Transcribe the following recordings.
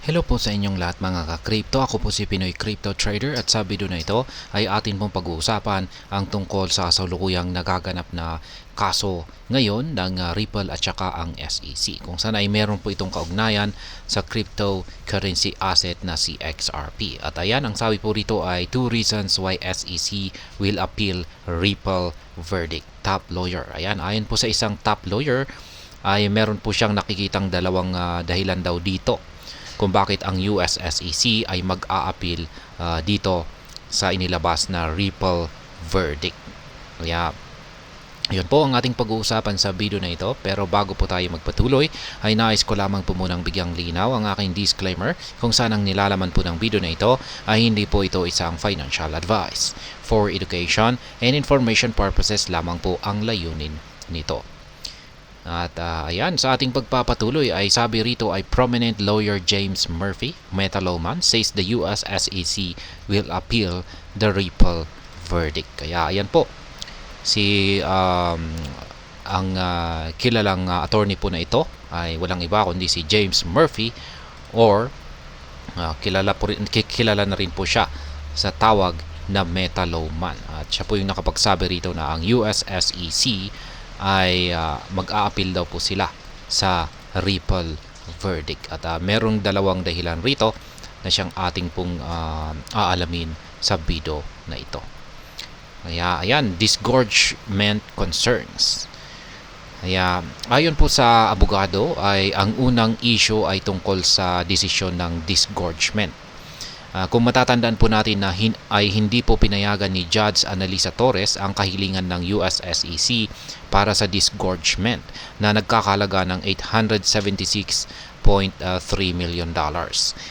Hello po sa inyong lahat mga ka-crypto. Ako po si Pinoy Crypto Trader at sa video na ito ay atin pong pag-uusapan ang tungkol sa kasalukuyang nagaganap na kaso ngayon ng Ripple at saka ang SEC. Kung saan ay meron po itong kaugnayan sa cryptocurrency asset na si XRP. At ayan, ang sabi po rito ay 2 reasons why SEC will appeal Ripple verdict. Top lawyer. Ayan, ayon po sa isang top lawyer ay meron po siyang nakikitang dalawang dahilan daw dito kung bakit ang US SEC ay mag-a-appeal dito sa inilabas na Ripple verdict. Kaya yun po ang ating pag-uusapan sa video na ito, pero bago po tayo magpatuloy ay nais ko lamang po munang bigyang linaw ang aking disclaimer kung saan ang nilalaman po ng video na ito ay hindi po ito isang financial advice. For education and information purposes lamang po ang layunin nito. At ayan, sa ating pagpapatuloy ay sabi rito ay prominent lawyer James Murphy, Metalowman, says the US SEC will appeal the Ripple verdict. Kaya ayan po, si ang kilalang attorney po na ito ay walang iba kundi si James Murphy or kilala na rin po siya sa tawag na Metalowman. At siya po yung nakapagsabi rito na ang US SEC ay mag-a-appeal daw po sila sa Ripple verdict. At merong dalawang dahilan rito na siyang ating pong aalamin sa video na ito. Kaya ayan, disgorgement concerns. Kaya ayon po sa abogado ay ang unang issue ay tungkol sa desisyon ng disgorgement. Kung matatandaan po natin na ay hindi po pinayagan ni Judge Analisa Torres ang kahilingan ng US SEC para sa disgorgement na nagkakalaga ng $876.3 million.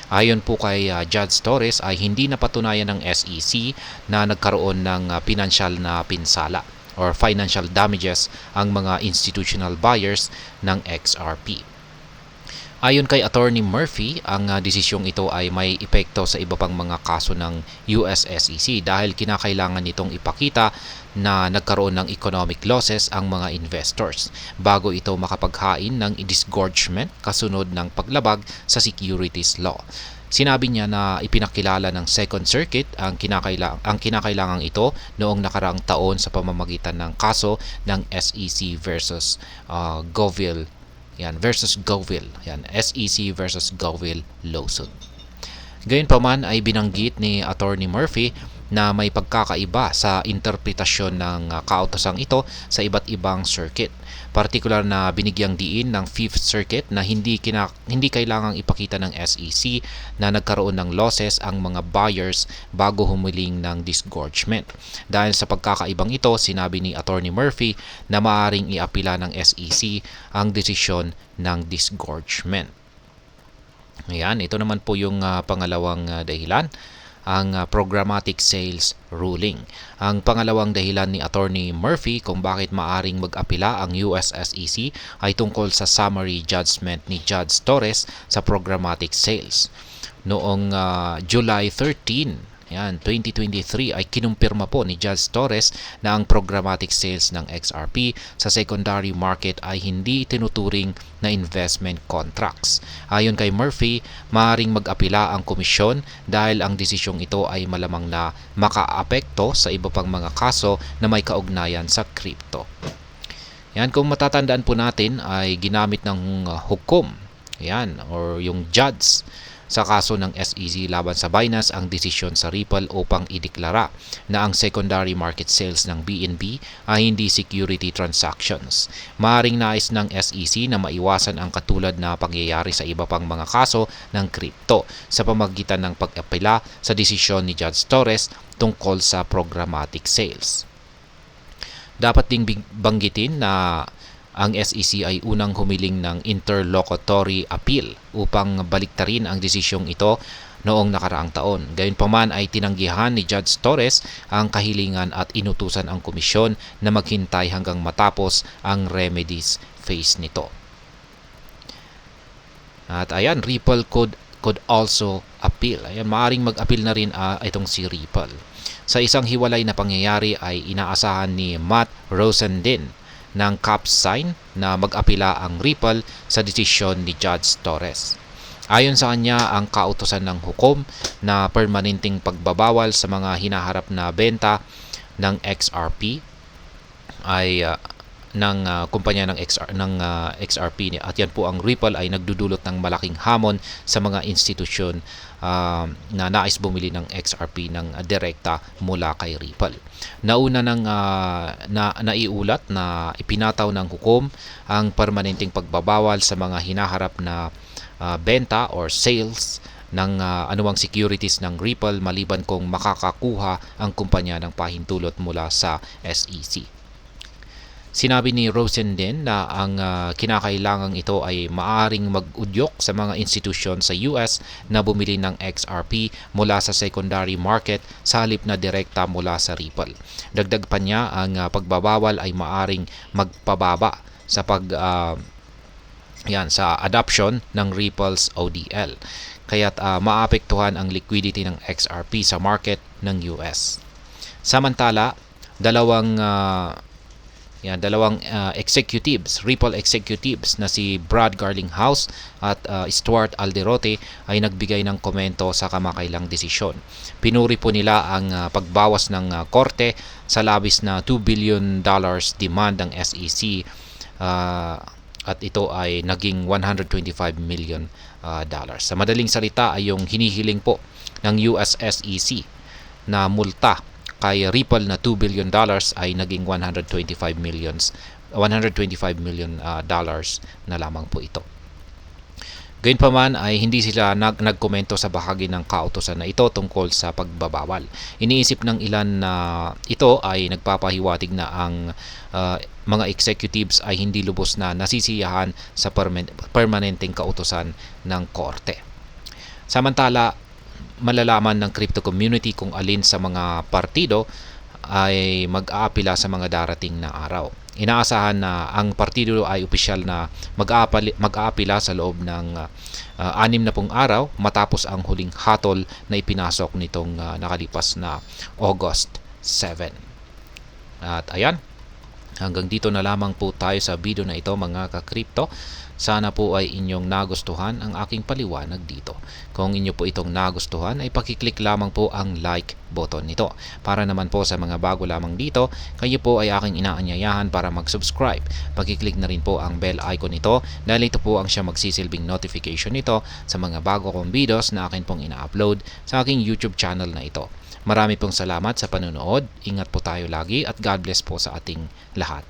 Ayon po kay Judge Torres ay hindi napatunayan ng SEC na nagkaroon ng pinansyal na pinsala or financial damages ang mga institutional buyers ng XRP. Ayon kay Attorney Murphy, ang desisyong ito ay may epekto sa iba pang mga kaso ng US SEC dahil kinakailangan nitong ipakita na nagkaroon ng economic losses ang mga investors bago ito makapaghain ng disgorgement kasunod ng paglabag sa securities law. Sinabi niya na ipinakilala ng Second Circuit ang kinakailangang ito noong nakaraang taon sa pamamagitan ng kaso ng SEC versus Govil. Yan, versus Govil. Yan, SEC versus Govil lawsuit. Gayunpaman ay binanggit ni Attorney Murphy na may pagkakaiba sa interpretasyon ng kautosang ito sa iba't ibang circuit. Partikular na binigyang diin ng Fifth Circuit na hindi kailangang ipakita ng SEC na nagkaroon ng losses ang mga buyers bago humiling ng disgorgement. Dahil sa pagkakaibang ito, sinabi ni Attorney Murphy na maaaring iapila ng SEC ang desisyon ng disgorgement. Ayan, ito naman po yung pangalawang dahilan, ang programmatic sales ruling. Ang pangalawang dahilan ni Attorney Murphy kung bakit maaring mag-apila ang US SEC ay tungkol sa summary judgment ni Judge Torres sa programmatic sales. Noong July 13, 2023 ay kinumpirma po ni Judge Torres na ang programmatic sales ng XRP sa secondary market ay hindi tinuturing na investment contracts. Ayon kay Murphy, maaaring mag-apila ang komisyon dahil ang desisyong ito ay malamang na makaapekto sa iba pang mga kaso na may kaugnayan sa crypto. Yan, kung matatandaan po natin ay ginamit ng hukom, or yung judge sa kaso ng SEC laban sa Binance ang desisyon sa Ripple upang ideklara na ang secondary market sales ng BNB ay hindi security transactions. Maaring nais ng SEC na maiwasan ang katulad na pangyayari sa iba pang mga kaso ng crypto sa pamamagitan ng pag-apela sa desisyon ni Judge Torres tungkol sa programmatic sales. Dapat ding banggitin na ang SEC ay unang humiling ng interlocutory appeal upang baliktarin ang desisyong ito noong nakaraang taon. Gayunpaman ay tinanggihan ni Judge Torres ang kahilingan at inutusan ang komisyon na maghintay hanggang matapos ang remedies phase nito. At ayan, Ripple could also appeal. Ayan, maaring mag-appeal na rin itong si Ripple. Sa isang hiwalay na pangyayari ay inaasahan ni Matt Rosendin ng CAPS sign na mag-apila ang Ripple sa desisyon ni Judge Torres. Ayon sa kanya, ang kautusan ng hukom na permanenteng pagbabawal sa mga hinaharap na benta ng XRP ay kumpanya ng XRP at yan po ang Ripple ay nagdudulot ng malaking hamon sa mga institusyon na nais bumili ng XRP ng direkta mula kay Ripple. Nauna ng naiulat na ipinataw ng hukom ang permanenteng pagbabawal sa mga hinaharap na benta or sales ng anumang securities ng Ripple maliban kung makakakuha ang kumpanya ng pahintulot mula sa SEC. Sinabi ni Rosen din na ang kinakailangang ito ay maaring mag-udyok sa mga institusyon sa US na bumili ng XRP mula sa secondary market sa halip na direkta mula sa Ripple. Dagdag pa niya, ang pagbabawal ay maaring magpababa sa sa adoption ng Ripple's ODL. Kaya't maapektuhan ang liquidity ng XRP sa market ng US. Samantala, dalawang executives, Ripple executives na si Brad Garlinghouse at Stuart Alderote ay nagbigay ng komento sa kamakailang desisyon. Pinuri po nila ang pagbawas ng korte sa labis na $2 billion demand ng SEC at ito ay naging $125 million. Sa madaling salita ay yung hinihiling po ng US SEC na multa kay Ripple na $2 billion ay naging $125 million na lamang po ito. Gayunpaman ay hindi sila nagkomento sa bahagi ng kautusan na ito tungkol sa pagbabawal. Iniisip ng ilan na ito ay nagpapahiwatig na ang mga executives ay hindi lubos na nasisiyahan sa permanenteng kautusan ng korte. Samantala, malalaman ng crypto community kung alin sa mga partido ay mag-aapila sa mga darating na araw. Inaasahan na ang partido ay opisyal na mag-aapila sa loob ng 60 araw matapos ang huling hatol na ipinasok nitong nakalipas na August 7. At ayan, hanggang dito na lamang po tayo sa video na ito mga ka-crypto. Sana po ay inyong nagustuhan ang aking paliwanag dito. Kung inyo po itong nagustuhan ay pakiclick lamang po ang like button nito. Para naman po sa mga bago lamang dito, kayo po ay aking inaanyayahan para mag-subscribe. Pakiclick na rin po ang bell icon nito dahil ito po ang siya magsisilbing notification nito sa mga bago kong videos na akin pong ina-upload sa aking YouTube channel na ito. Marami pong salamat sa panonood. Ingat po tayo lagi at God bless po sa ating lahat.